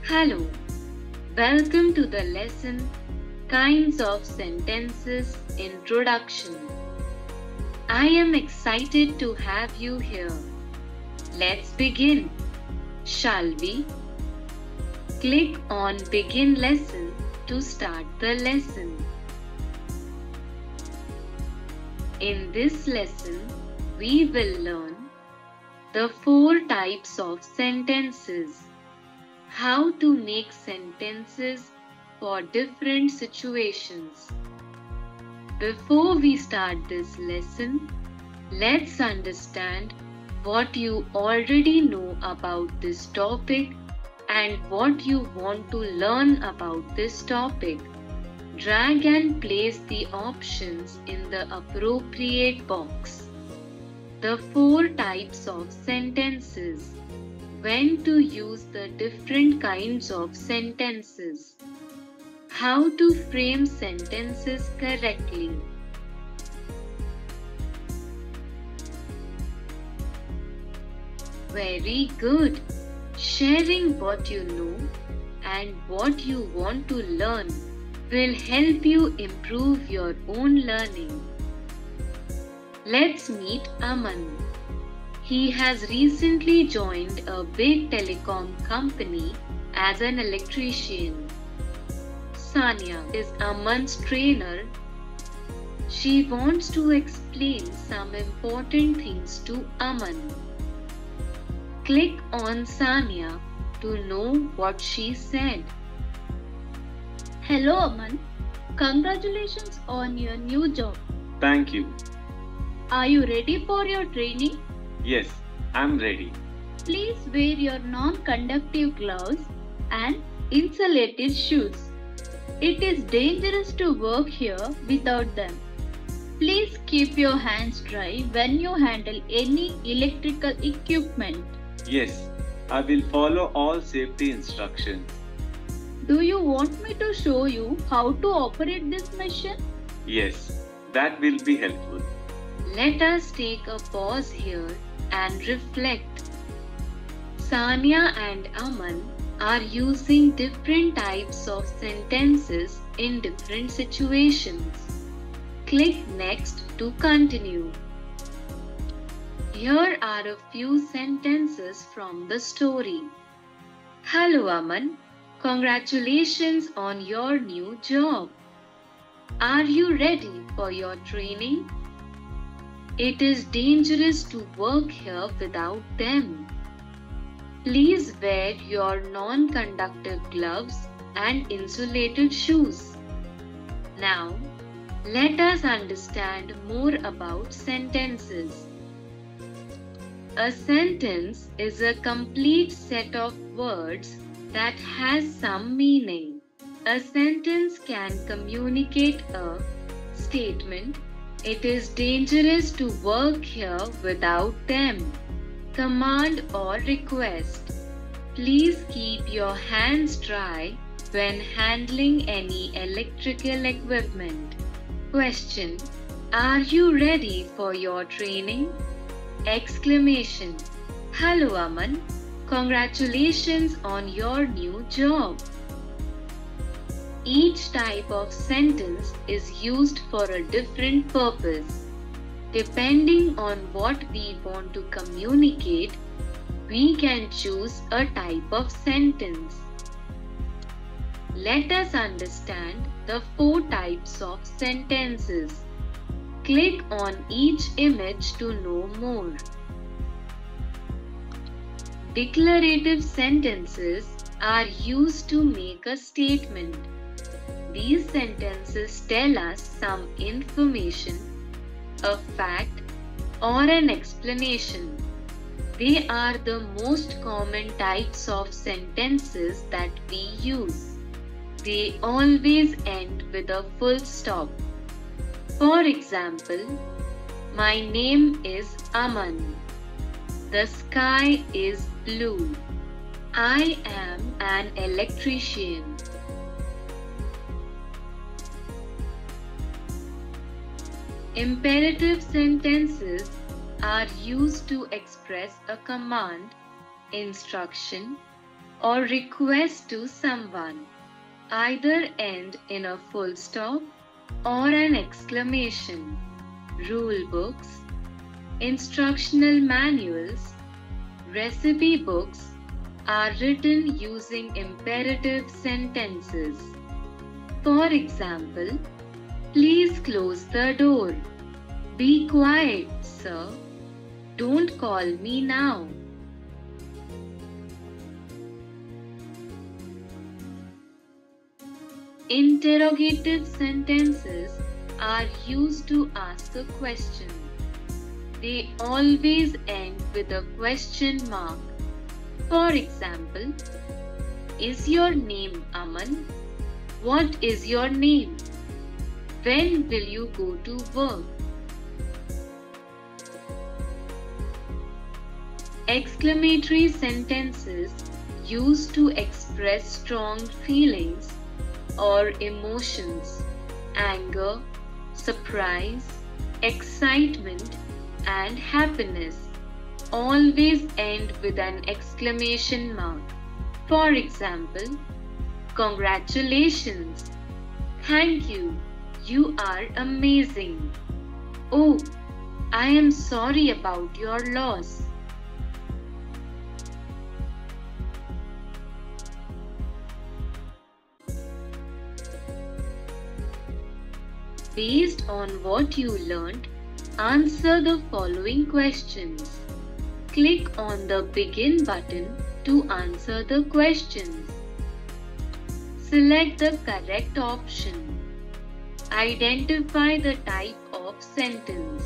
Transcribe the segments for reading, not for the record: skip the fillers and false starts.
Hello, welcome to the lesson Kinds of Sentences Introduction. I am excited to have you here. Let's begin, shall we? Click on Begin Lesson to start the lesson. In this lesson, we will learn the 4 types of sentences, how to make sentences for different situations. Before we start this lesson, let's understand what you already know about this topic and what you want to learn about this topic. Drag and place the options in the appropriate box. The 4 types of sentences. When to use the different kinds of sentences. How to frame sentences correctly. Very good. Sharing what you know and what you want to learn will help you improve your own learning. Let's meet Aman. He has recently joined a big telecom company as an electrician. Sanya is Aman's trainer. She wants to explain some important things to Aman. Click on Sanya to know what she said. Hello Aman, congratulations on your new job. Thank you. Are you ready for your training? Yes, I'm ready. Please wear your non-conductive gloves and insulated shoes. It is dangerous to work here without them. Please keep your hands dry when you handle any electrical equipment. Yes, I will follow all safety instructions. Do you want me to show you how to operate this machine? Yes, that will be helpful. Let us take a pause here and reflect. Sanya and Aman are using different types of sentences in different situations. Click Next to continue. Here are a few sentences from the story. Hello Aman, congratulations on your new job. Are you ready for your training? It is dangerous to work here without them. Please wear your non-conductive gloves and insulated shoes. Now, let us understand more about sentences. A sentence is a complete set of words that has some meaning. A sentence can communicate a statement. It is dangerous to work here without them. Command or request. Please keep your hands dry when handling any electrical equipment. Question. Are you ready for your training? Exclamation. Hello Aman, congratulations on your new job. Each type of sentence is used for a different purpose. Depending on what we want to communicate, we can choose a type of sentence. Let us understand the 4 types of sentences. Click on each image to know more. Declarative sentences are used to make a statement. These sentences tell us some information, a fact, or an explanation. They are the most common types of sentences that we use. They always end with a full stop. For example, my name is Aman. The sky is blue. I am an electrician. Imperative sentences are used to express a command, instruction, or request to someone either end in a full stop or an exclamation. Rule books, instructional manuals, recipe books are written using imperative sentences. For example, please close the door. Be quiet, sir. Don't call me now. Interrogative sentences are used to ask a question. They always end with a question mark. For example, is your name Aman? What is your name? When will you go to work? Exclamatory sentences used to express strong feelings or emotions, anger, surprise, excitement, and happiness always end with an exclamation mark. For example, congratulations, thank you, you are amazing. Oh, I am sorry about your loss. Based on what you learned, answer the following questions. Click on the Begin button to answer the questions. Select the correct option. Identify the type of sentence.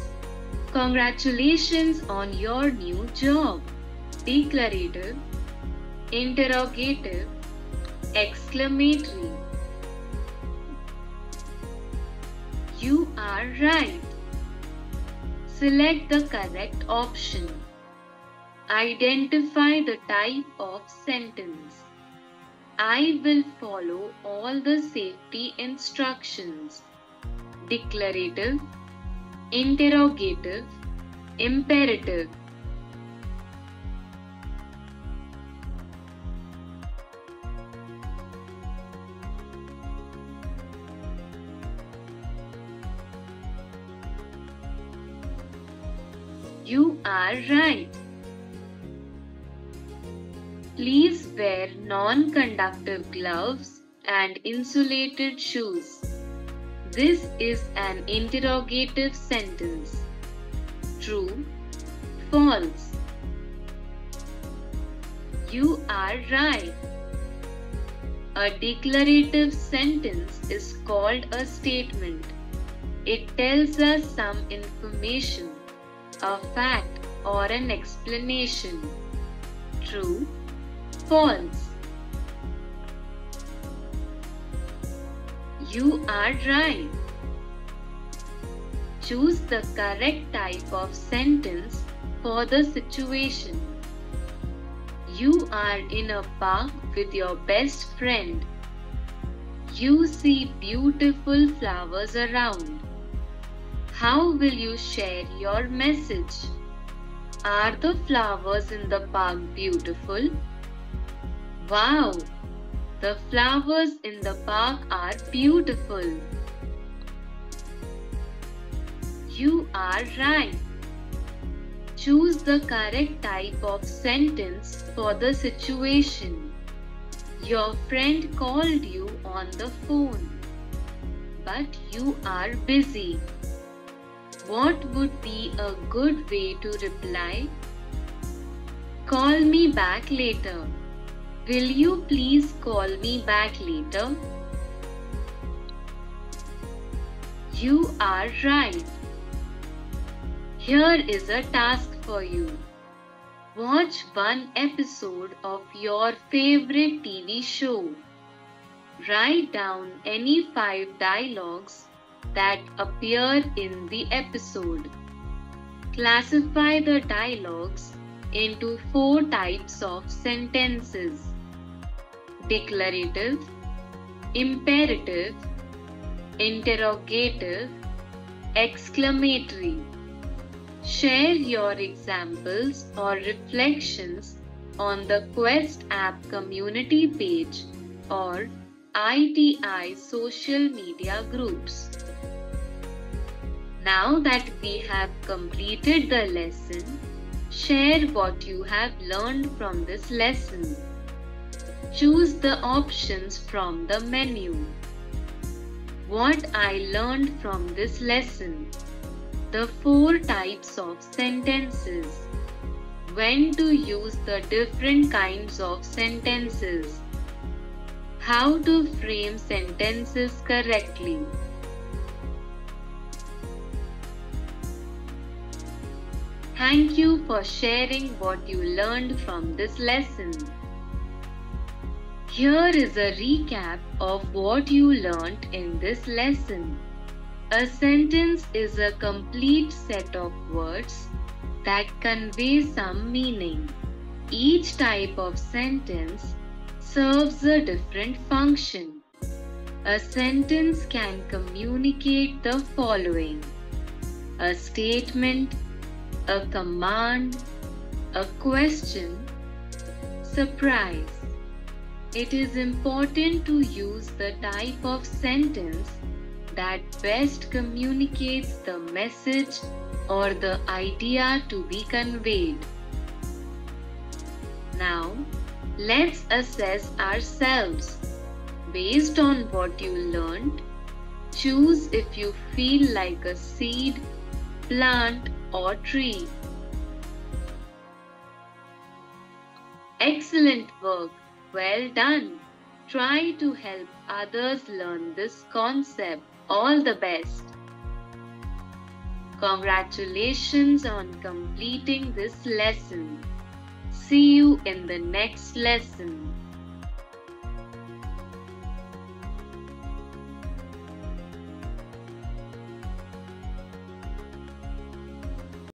Congratulations on your new job. Declarative, interrogative, exclamatory. You are right. Select the correct option. Identify the type of sentence. I will follow all the safety instructions. Declarative, interrogative, imperative. You are right. Please wear non-conductive gloves and insulated shoes. This is an interrogative sentence. True, false. You are right. A declarative sentence is called a statement. It tells us some information, a fact, or an explanation. True, false. You are right. Choose the correct type of sentence for the situation. You are in a park with your best friend. You see beautiful flowers around. How will you share your message? Are the flowers in the park beautiful? Wow! The flowers in the park are beautiful. You are right. Choose the correct type of sentence for the situation. Your friend called you on the phone, but you are busy. What would be a good way to reply? Call me back later. Will you please call me back later? You are right. Here is a task for you. Watch one episode of your favorite TV show. Write down any 5 dialogues that appear in the episode. Classify the dialogues into 4 types of sentences: declarative, imperative, interrogative, exclamatory. Share your examples or reflections on the Quest app community page or ITI social media groups. Now that we have completed the lesson, share what you have learned from this lesson. Choose the options from the menu. What I learned from this lesson. The 4 types of sentences. When to use the different kinds of sentences. How to frame sentences correctly. Thank you for sharing what you learned from this lesson. Here is a recap of what you learned in this lesson. A sentence is a complete set of words that convey some meaning. Each type of sentence serves a different function. A sentence can communicate the following: a statement, a command, a question, surprise. It is important to use the type of sentence that best communicates the message or the idea to be conveyed. Now, let's assess ourselves. Based on what you learned, choose if you feel like a seed, plant, or tree. Excellent work. Well done. Try to help others learn this concept. All the best. Congratulations on completing this lesson. See you in the next lesson.